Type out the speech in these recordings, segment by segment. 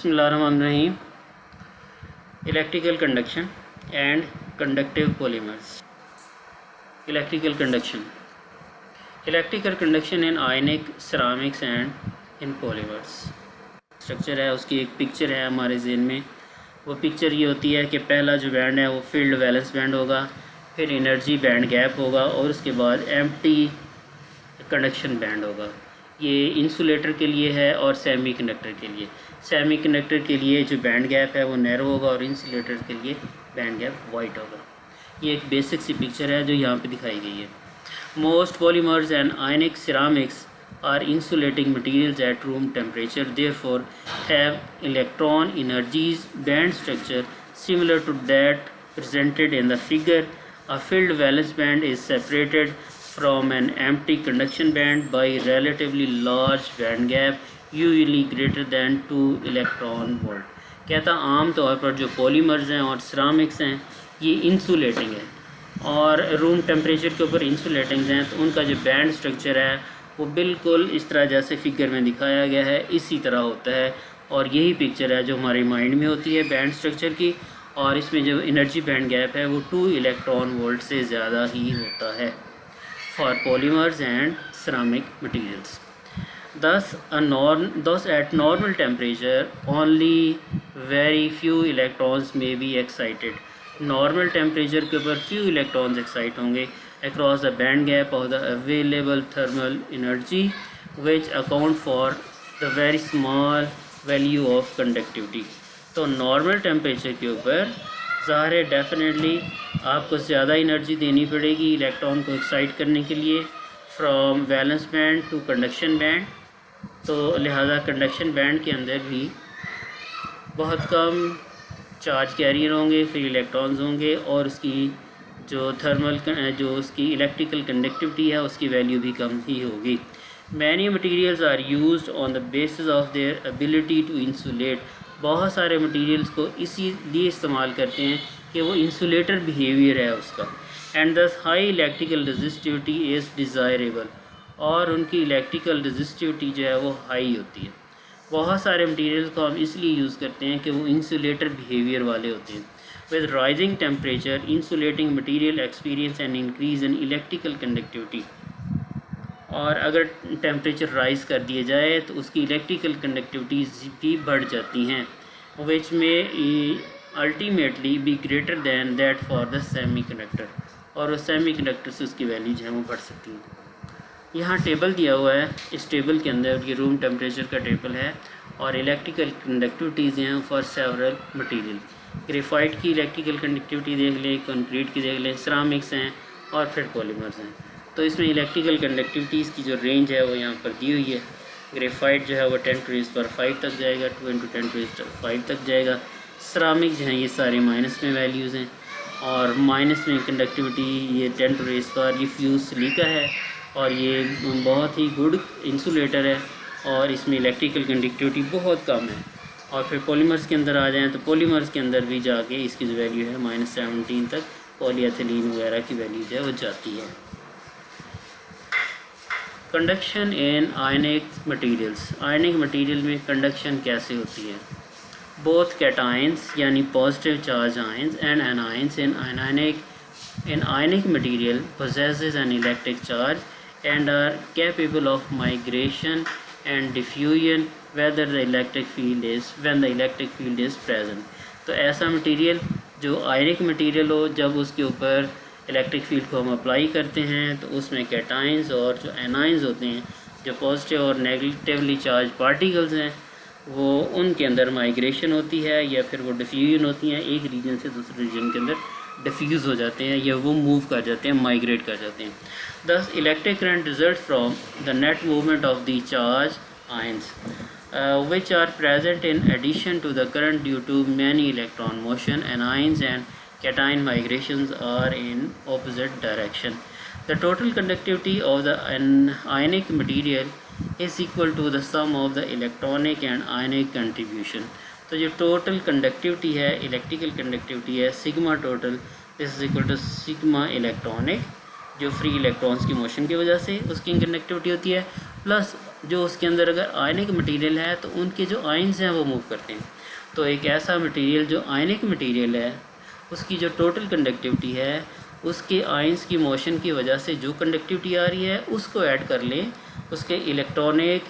बिस्मिल्लाहिर्रहमानिर्रहीम। Electrical conduction and conductive polymers. Electrical conduction in ionic ceramics and in polymers. Structure है, उसकी एक picture है हमारे ज़हन में। वो पिक्चर ये होती है कि पहला जो बैंड है वो फील्ड वैलेंस बैंड होगा, फिर एनर्जी बैंड गैप होगा और उसके बाद एम्प्टी कंडक्शन बैंड होगा। ये इंसुलेटर के लिए है और सेमीकंडक्टर के लिए। सेमीकंडक्टर के लिए जो बैंड गैप है वो नैरो होगा और इंसुलेटर के लिए बैंड गैप वाइड होगा। ये एक बेसिक सी पिक्चर है जो यहाँ पे दिखाई गई है। Most polymers and ionic ceramics are insulating materials at room temperature, therefore have electron energies band structure similar to that presented in the figure. A filled valence band is separated from an empty conduction band by relatively large band gap, usually greater than 2 electron volt. कहता आम तौर पर जो polymers हैं और ceramics हैं ये insulating है और रूम टेम्परेचर के ऊपर इंसुलेटिंग हैं, तो उनका जो बैंड स्ट्रक्चर है वो बिल्कुल इस तरह जैसे फिगर में दिखाया गया है इसी तरह होता है। और यही पिक्चर है जो हमारे माइंड में होती है बैंड स्ट्रक्चर की। और इसमें जो एनर्जी बैंड गैप है वो 2 इलेक्ट्रॉन वोल्ट से ज़्यादा ही होता है for polymers and ceramic materials. Thus at normal temperature only very few electrons may be excited. Normal temperature के ऊपर few electrons excite होंगे across the band gap of the available thermal energy, which account for the very small value of conductivity. तो normal temperature के ऊपर ज़ाहिर है definitely आपको ज़्यादा एनर्जी देनी पड़ेगी इलेक्ट्रॉन को एक्साइट करने के लिए from valence band to conduction band. तो लिहाजा कंडक्शन बैंड के अंदर भी बहुत कम चार्ज कैरियर होंगे, फ्री इलेक्ट्रॉन्स होंगे और उसकी जो उसकी इलेक्ट्रिकल कंडक्टिविटी है उसकी वैल्यू भी कम ही होगी। Many materials are used on the basis of their ability to insulate. बहुत सारे मटीरियल्स को इसीलिए इस्तेमाल करते हैं कि वो इंसुलेटर बिहेवियर है उसका। एंड दस high electrical resistivity is desirable, और उनकी इलेक्ट्रिकल रेजिस्टिविटी जो है वो हाई होती है। बहुत सारे मटीरियल्स को हम इसलिए यूज़ करते हैं कि वो इंसुलेटर बिहेवियर वाले होते हैं। With rising temperature insulating material experience and increase in electrical conductivity. और अगर टेम्परेचर राइज कर दिया जाए तो उसकी इलेक्ट्रिकल कंडक्टिविटीज़ भी बढ़ जाती हैं, विच में ultimately be greater than that for the semiconductor, और उस सेमीकंडक्टर से उसकी वैल्यू जो है वो बढ़ सकती है। यहाँ टेबल दिया हुआ है, इस टेबल के अंदर ये रूम टेम्परेचर का टेबल है और इलेक्ट्रिकल कंडक्टिविटीज़ हैं फॉर सेवरल मटीरियल। ग्रेफाइट की इलेक्ट्रिकल कंडक्टिविटी देख लें, कंक्रीट की देख लें, सिरामिक्स हैं और फिर पॉलीमर्स हैं। तो इसमें इलेक्ट्रिकल कंडक्टिविटीज़ की जो रेंज है वो यहाँ पर दी हुई है। ग्रेफाइट जो है वो 10⁵ तक जाएगा, 2 × 10⁵ तक जाएगा। सिरामिक जो हैं ये सारे माइनस में वैल्यूज़ हैं और माइनस में कंडक्टिविटी ये 10⁻, ये फ्यूज़ सिलिका है और ये बहुत ही गुड इंसुलेटर है और इसमें इलेक्ट्रिकल कंडक्टिविटी बहुत कम है। और फिर पॉलीमर्स के अंदर आ जाएं तो पॉलीमर्स के अंदर भी जाके इसकी जो वैल्यू है -17 तक पॉलीएथिलीन वगैरह की वैल्यू जो है वो जाती है। कंडक्शन इन आयनिक मटीरियल्स। आयनिक मटीरियल में कंडक्शन कैसे होती है? बोथ कैटाइंस यानी positive charge ions and anions in ionic material possesses an electric charge and are capable of migration and diffusion when the electric field is present. तो ऐसा material जो आयनिक material हो, जब उसके ऊपर इलेक्ट्रिक फील्ड को हम अप्लाई करते हैं तो उसमें कैटाइंस और जो एनाइंस होते हैं, जो पॉजिटिव और नेगेटिवली चार्ज पार्टिकल्स हैं, वो उनके अंदर माइग्रेशन होती है या फिर वो डिफ्यूजन होती हैं, एक रीजन से दूसरे रीजन के अंदर डिफ्यूज़ हो जाते हैं या वो मूव कर जाते हैं, माइग्रेट कर जाते हैं। दस electric current result from the net movement of the charge ions which are present in addition to the current due to many electron motion. Anions and cation migrations are in opposite direction. The total conductivity of the ionic material is equal to the sum of the electronic and ionic contribution. तो जो total conductivity है, electrical conductivity है sigma total, this is equal to sigma electronic, जो free electrons की motion की वजह से उसकी कंडक्टिविटी होती है, प्लस जो उसके अंदर अगर आयनिक मटेरियल है तो उनके जो आयन्स हैं वो मूव करते हैं। तो एक ऐसा मटेरियल जो आयनिक मटेरियल है उसकी जो टोटल कंडक्टिविटी है उसके आयन्स की मोशन की वजह से जो कंडक्टिविटी आ रही है उसको ऐड कर लें उसके इलेक्ट्रॉनिक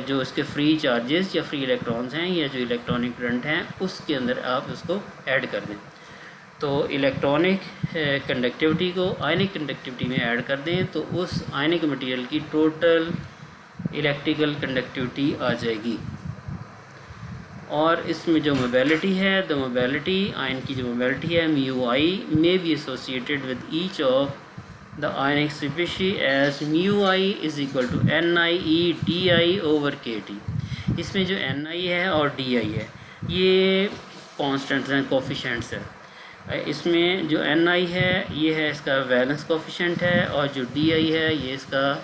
जो उसके फ्री चार्जेस या फ्री इलेक्ट्रॉन्स हैं या जो इलेक्ट्रॉनिक करंट हैं उसके अंदर आप उसको ऐड कर दें। तो इलेक्ट्रॉनिक कंडक्टिविटी को आयनिक कंडक्टिविटी में ऐड कर दें तो उस आयनिक मटेरियल की टोटल इलेक्ट्रिकल कंडक्टिविटी आ जाएगी। और इसमें जो मोबिलिटी है, द मोबिलिटी आयन की जो मोबिलिटी है म्यू आई में be associated with each of the ionic species as mu I is equal to N I E D I over K T. इसमें जो एन आई है और डी आई है ये कॉन्स्टेंट्स हैं, कोफिशेंट्स हैं। इसमें जो एन आई है ये है इसका वैलेंस कोफिशेंट है और जो डी आई है ये इसका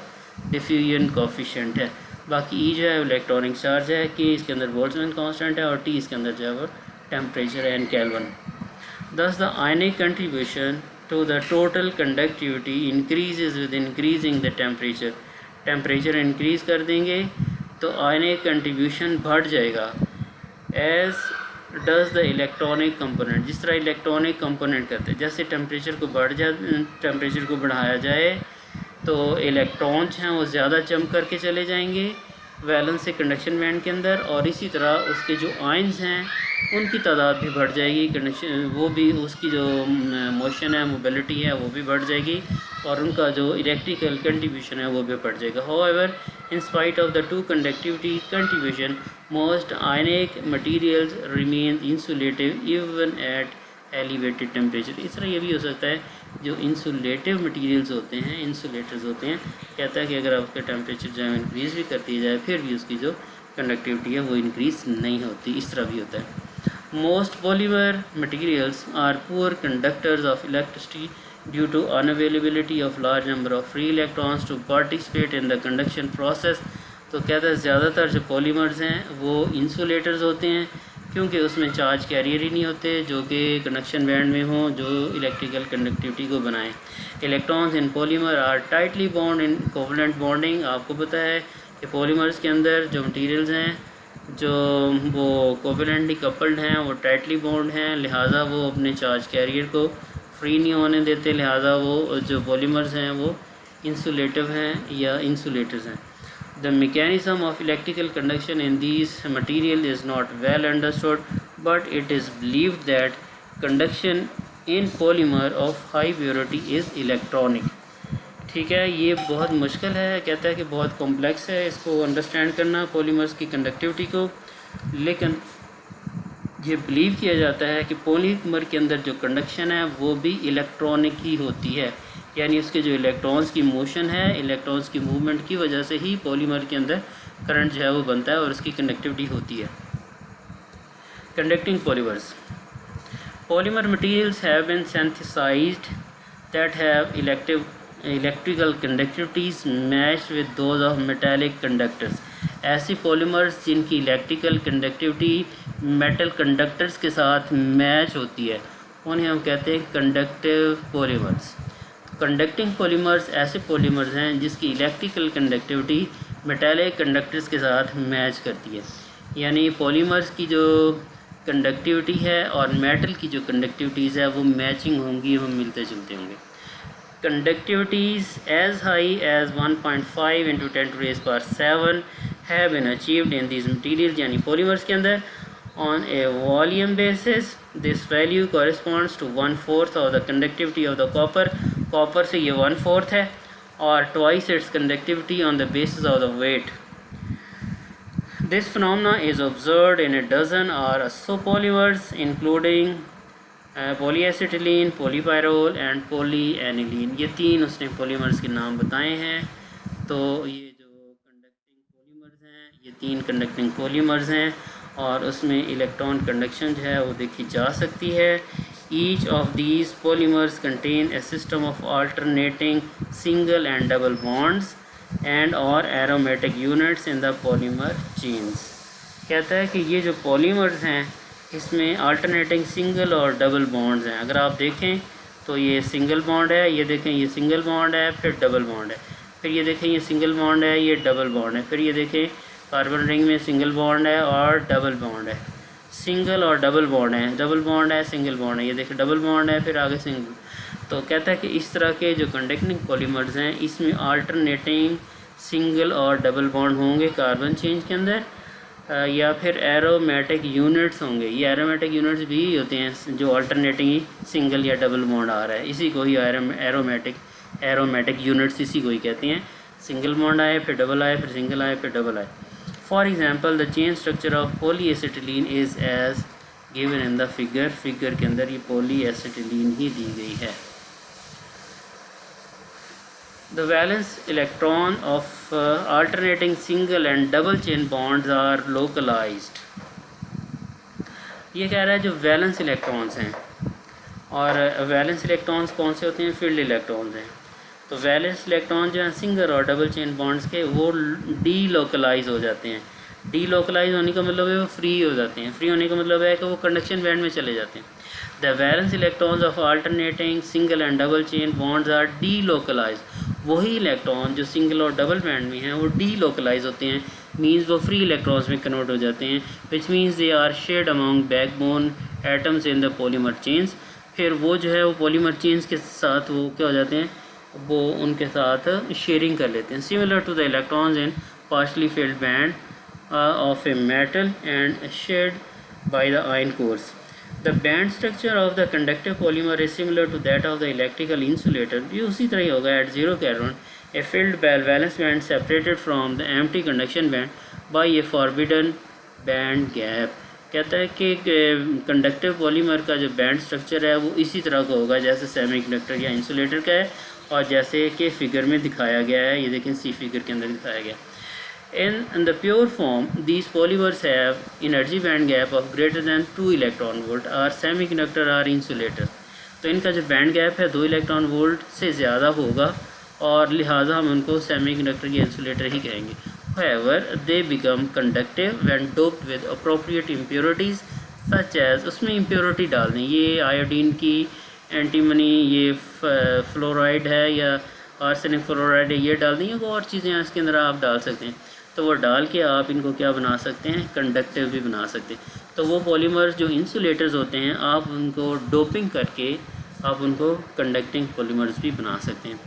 डिफ्यूजन कोफिशेंट है। बाकी ई जो है इलेक्ट्रॉनिक चार्ज है, के इसके अंदर बोल्ट्जमैन कांस्टेंट है और टी इसके अंदर जो है वो टेम्परेचर है in kelvin. Thus the ionic contribution to the total conductivity increases with increasing the temperature. Temperature increase कर देंगे तो आयनिक कंट्रीब्यूशन बढ़ जाएगा। As does the electronic component, जिस तरह इलेक्ट्रॉनिक कंपोनेंट करते हैं, जैसे टेम्परेचर को बढ़ाया जाए तो इलेक्ट्रॉन्स हैं वो ज़्यादा जंप करके चले जाएंगे वैलेंस से कंडक्शन बैंड के अंदर, और इसी तरह उसके जो आयन्स हैं उनकी तादाद भी बढ़ जाएगी, कंडक्शन वो भी उसकी जो मोशन है मोबिलिटी है वो भी बढ़ जाएगी और उनका जो इलेक्ट्रिकल कंट्रीब्यूशन है वो भी बढ़ जाएगा। However in spite of the two conductivity contribution most ionic materials remain insulative even at elevated temperature. इस तरह ये भी हो सकता है जो इंसुलेटिव मटेरियल्स होते हैं, इंसुलेटर्स होते हैं, कहता है कि अगर आपका टेम्परेचर जो है इंक्रीज़ भी कर दिया जाए फिर भी उसकी जो कंडक्टिविटी है वो इंक्रीज़ नहीं होती। इस तरह भी होता है। Most polymer materials are poor conductors of electricity due to unavailability of large number of free electrons to participate in the conduction process. तो कहता है ज़्यादातर जो पॉलीमर्स हैं वो इंसुलेटर्स होते हैं क्योंकि उसमें चार्ज कैरियर ही नहीं होते जो कि कंडक्शन बैंड में हों जो इलेक्ट्रिकल कंडक्टिविटी को बनाएं। Electrons in polymer are tightly bond in covalent bonding. आपको पता है कि पॉलीमर्स के अंदर जो मटेरियल्स हैं जो वो कोवलेंटली कपल्ड हैं वो टाइटली बॉन्ड हैं, लिहाजा वो अपने चार्ज कैरियर को फ्री नहीं होने देते, लिहाजा वो जो पॉलीमर्स हैं वो इंसुलेटिव हैं या इंसुलेटर्स हैं। The mechanism of electrical conduction in these material is not well understood, but it is believed that conduction in polymer of high purity is electronic। ठीक है, ये बहुत मुश्किल है, कहता है कि बहुत कॉम्प्लेक्स है इसको अंडरस्टैंड करना पॉलीमर्स की कंडक्टिविटी को, लेकिन ये बिलीव किया जाता है कि पॉलीमर के अंदर जो कंडक्शन है वो भी इलेक्ट्रॉनिक ही होती है, यानी उसके जो इलेक्ट्रॉन्स की मोशन है, इलेक्ट्रॉन्स की मूवमेंट की वजह से ही पॉलीमर के अंदर करंट जो है वो बनता है और उसकी कंडक्टिविटी होती है। Conducting polymers, polymer materials have been synthesized that have electrical conductivities matched with those of metallic conductors. ऐसी पॉलीमर्स जिनकी इलेक्ट्रिकल कंडक्टिविटी मेटल कंडक्टर्स के साथ मैच होती है उन्हें हम कहते हैं कंडक्टिव पॉलीमर्स। कंडक्टिंग पॉलीमर्स ऐसे पॉलीमर्स हैं जिसकी इलेक्ट्रिकल कंडक्टिविटी मेटालिक कंडक्टर्स के साथ मैच करती है, यानी पॉलीमर्स की जो कंडक्टिविटी है और मेटल की जो कंडक्टिविटीज़ है वो मैचिंग होंगी, वो मिलते जुलते होंगे। Conductivities as high as 1.5 × 10⁻⁷ have been achieved in these material, यानी पॉलीमर्स के अंदर on a volume basis this value corresponds to 1/4 of the conductivity of the copper। Copper से ये 1/4 है और twice its conductivity on the basis of the weight। This phenomena is observed in a dozen or so polymers including polyacetylene, polypyrrole and polyaniline। ये तीन उसने polymers के नाम बताए हैं। तो ये जो कंडक्टिंग पॉलीमर्स हैं ये तीन कंडक्टिंग पॉलीमर्स हैं और उसमें इलेक्ट्रॉन कंडक्शन जो है वो देखी जा सकती है। Each of these polymers contain a system of alternating single and double bonds and और aromatic units in the polymer chains. कहता है कि ये जो पॉलीमर्स हैं इसमें अल्टरनेटिंग सिंगल और डबल बॉन्ड्स हैं। अगर आप देखें तो ये सिंगल बॉन्ड है, ये देखें ये सिंगल बॉन्ड है, फिर डबल बॉन्ड है। फिर ये देखें ये सिंगल बॉन्ड है, ये डबल बॉन्ड है। फिर ये देखें कार्बन रिंग में सिंगल बॉन्ड है और डबल बॉन्ड है, सिंगल और डबल बॉन्ड है, डबल बॉन्ड है, सिंगल बॉन्ड है, ये देखें डबल बॉन्ड है, फिर आगे सिंगल। तो कहता है कि इस तरह के जो कंडक्टिंग पॉलीमर्स हैं इसमें अल्टरनेटिंग सिंगल और डबल बॉन्ड होंगे कार्बन चेंज के अंदर, या फिर एरोमेटिक यूनिट्स होंगे। ये एरोमेटिक यूनिट्स भी होते हैं जो अल्टरनेटिंग सिंगल या डबल बॉन्ड आ रहा है, इसी को ही एरोमेटिक यूनिट्स इसी को ही कहते हैं। सिंगल बॉन्ड आए, फिर डबल आए, फिर सिंगल आए, फिर डबल आए। For example the chain structure of polyacetylene is as given in the figure के अंदर ये पॉलीएसिटिलीन ही दी गई है। The valence electron of alternating single and double chain bonds are localized। ये कह रहा है जो वैलेंस इलेक्ट्रॉन्स हैं, और वैलेंस इलेक्ट्रॉन्स कौन से होते हैं? फील्ड इलेक्ट्रॉन्स हैं। तो वैलेंस इलेक्ट्रॉन जो हैं सिंगल और डबल चेन बॉन्ड्स के, वो डी लोकलाइज हो जाते हैं। डी लोकलाइज होने का मतलब है वो फ्री हो जाते हैं। फ्री होने का मतलब है कि वो कंडक्शन बैंड में चले जाते हैं। The valence electrons of alternating single and double chain bonds R D localise. वही इलेक्ट्रॉन जो सिंगल और डबल बैंड में हैं वो डी लोकलाइज होते हैं, मींस वो फ्री इलेक्ट्रॉन्स में कन्वर्ट हो जाते हैं, which means they are shared among backbone atoms in the polymer chains. फिर वो जो है वो पॉलीमर चेन्स के साथ वो क्या हो जाते हैं, वो उनके साथ शेयरिंग कर लेते हैं। Similar to the electrons in partially filled band of a metal and shared by the ion cores. The band structure of the conductive polymer is similar to that of the electrical insulator। ये उसी तरह ही होगा। At 0 Kelvin, a filled valence band separated from the empty conduction band by a forbidden band gap। कहता है कि conductive polymer का जो band structure है वो इसी तरह का होगा जैसे सेमीकंडक्टर या इंसुलेटर का है, और जैसे कि फिगर में दिखाया गया है। ये देखें सी फिगर के अंदर दिखाया गया। In the pure form, these polymers have energy band gap of greater than 2 electron volt or semiconductor or insulator। तो इनका जो बैंड गैप है 2 इलेक्ट्रॉन वोल्ट से ज़्यादा होगा, और लिहाजा हम उनको सेमीकंडक्टर या इंसुलेटर ही कहेंगे। However, they become conductive when doped with appropriate impurities such as, उसमें impurity डाल दें, ये आयोडीन की एंटीमनी, ये फ्लोराइड है या आर्सेनिक फ्लोराइड है, ये डाल दें, या और चीज़ें इसके अंदर आप डाल सकते हैं। तो वो डाल के आप इनको क्या बना सकते हैं, कंडक्टिव भी बना सकते हैं। तो वो पॉलीमर्स जो इंसुलेटर्स होते हैं आप उनको डोपिंग करके आप उनको कंडक्टिंग पॉलीमर्स भी बना सकते हैं।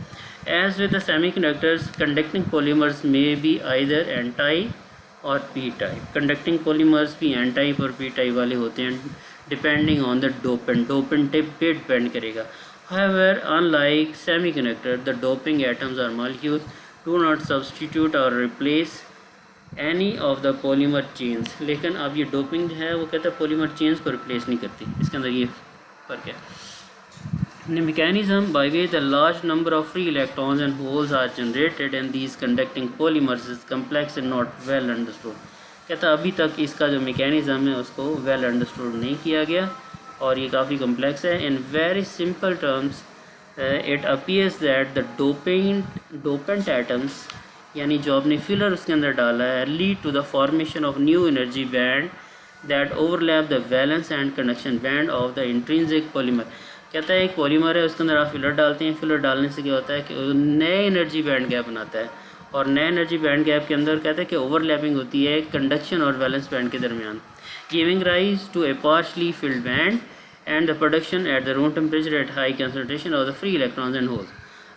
As with the semiconductors, conducting polymers में भी आइदर एन टाइप और पी टाइप। कंडक्टिंग पॉलीमर्स भी एन टाइप और पी टाइप वाले होते हैं, depending on the dopant type पे डिपेंड करेगा। However, unlike semiconductor, the doping atoms or molecules do not substitute or replace any of the polymer chains। लेकिन अब ये डोपिंग जो है वो कहता है पॉलीमर चेन्स को रिप्लेस नहीं करती। इसके अंदर ये फ़र्क है। The mechanism by which the large number of free electrons and holes are generated in these conducting polymers is complex and not well understood। कहता अभी तक इसका जो मैकेनिज़्म है उसको वेल अंडरस्टूड नहीं किया गया और ये काफ़ी कम्प्लेक्स है। In very simple terms it appears that the dopant atoms, यानी जो आपने फिलर उसके अंदर डाला है, lead to the formation of new energy band that overlap the valence and conduction band of the intrinsic polymer. कहता है एक पॉलीमर है उसके अंदर आप फिलर डालते हैं, फिलर डालने से क्या होता है कि नए एनर्जी बैंड गैप बनाता है, और नए एनर्जी बैंड गैप के अंदर कहता है कि ओवरलैपिंग होती है कंडक्शन और वैलेंस बैंड के दरमियान, giving rise to a partially filled band and the production at the room temperature at high concentration of the free electrons and holes.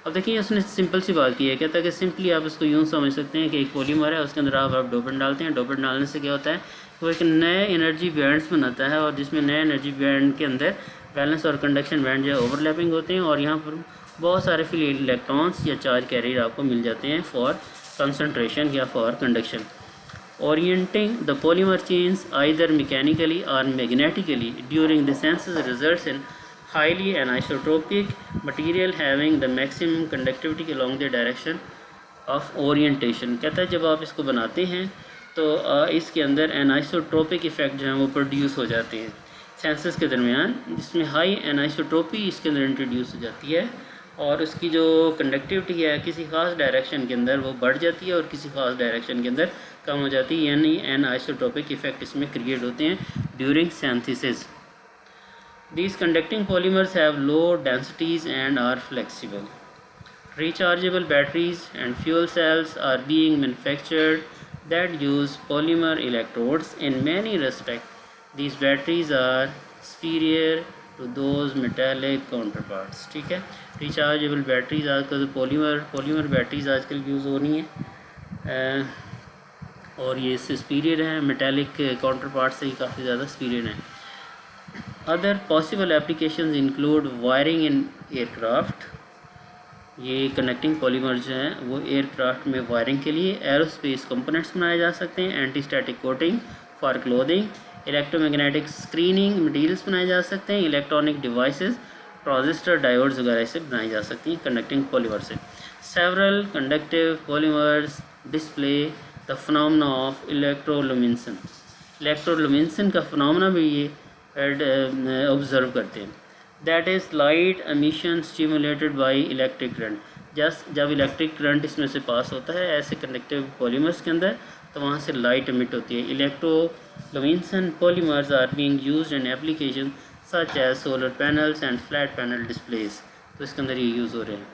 अब देखिए उसने सिंपल सी बात की है। कहता है कि सिंपली आप इसको यूँ समझ सकते हैं कि एक पॉलीमर है उसके अंदर आप डोपेंट डालते हैं। डोपेंट डालने से क्या होता है कि वो एक नए एनर्जी बैंड्स बनाता है, और जिसमें नए एनर्जी बैंड के अंदर वैलेंस और कंडक्शन बैंड जो है ओवरलैपिंग होते हैं, और यहाँ पर बहुत सारे फ्री इलेक्ट्रॉन्स या चार्ज कैरियर आपको मिल जाते हैं फॉर कंसनट्रेशन या for conduction. Orienting the polymer chains either mechanically or magnetically during the synthesis results in highly anisotropic material having the maximum conductivity along the direction of orientation। कहता है जब आप इसको बनाते हैं तो इसके अंदर एनाइसोट्रोपिक इफ़ेक्ट जो हैं वो प्रोड्यूस हो जाते हैं सेंसेस के दरमियान, जिसमें हाई एनाइसोट्रोपी इसके अंदर इंट्रोड्यूस हो जाती है, और उसकी जो कंडक्टिविटी है किसी ख़ास डायरेक्शन के अंदर वो बढ़ जाती है और किसी ख़ास डायरेक्शन के अंदर कम हो जाती है, यानी एनाइसोट्रोपिक इफेक्ट इसमें क्रिएट होते हैं during synthesis. These conducting polymers have low densities and are flexible। Rechargeable batteries and fuel cells are being manufactured that use polymer electrodes. In many respects, these batteries are superior to those metallic counterparts. ठीक है, rechargeable batteries आजकल polymer batteries आजकल use हो रही हैं और ये इससे superior है, मेटालिक काउंटरपार्ट से ही काफ़ी ज़्यादा superior है. Other possible applications include wiring in aircraft. ये कनेक्टिंग पॉलीमर जो हैं वो एयरक्राफ्ट में वायरिंग के लिए, एरोस्पेस कंपोनेंट्स बनाए जा सकते हैं, anti static coating for clothing, electromagnetic screening materials बनाए जा सकते हैं, इलेक्ट्रॉनिक डिवाइसेस, ट्रांजिस्टर डायोड्स वगैरह से बनाई जा सकती हैं कनेक्टिंग पॉलीमर से. Several conductive polymers display the phenomena of electroluminescence. Electroluminescence का फिनोमेना भी ये ऑब्ज़र्व करते हैं. That is light emission stimulated by electric current. जब इलेक्ट्रिक करंट इसमें से पास होता है ऐसे कंडक्टिव पॉलीमर्स के अंदर तो वहाँ से लाइट एमिट होती है. Electroluminescence polymers are being used in application such as solar panels and flat panel displays. तो इसके अंदर ये यूज़ हो रहे हैं.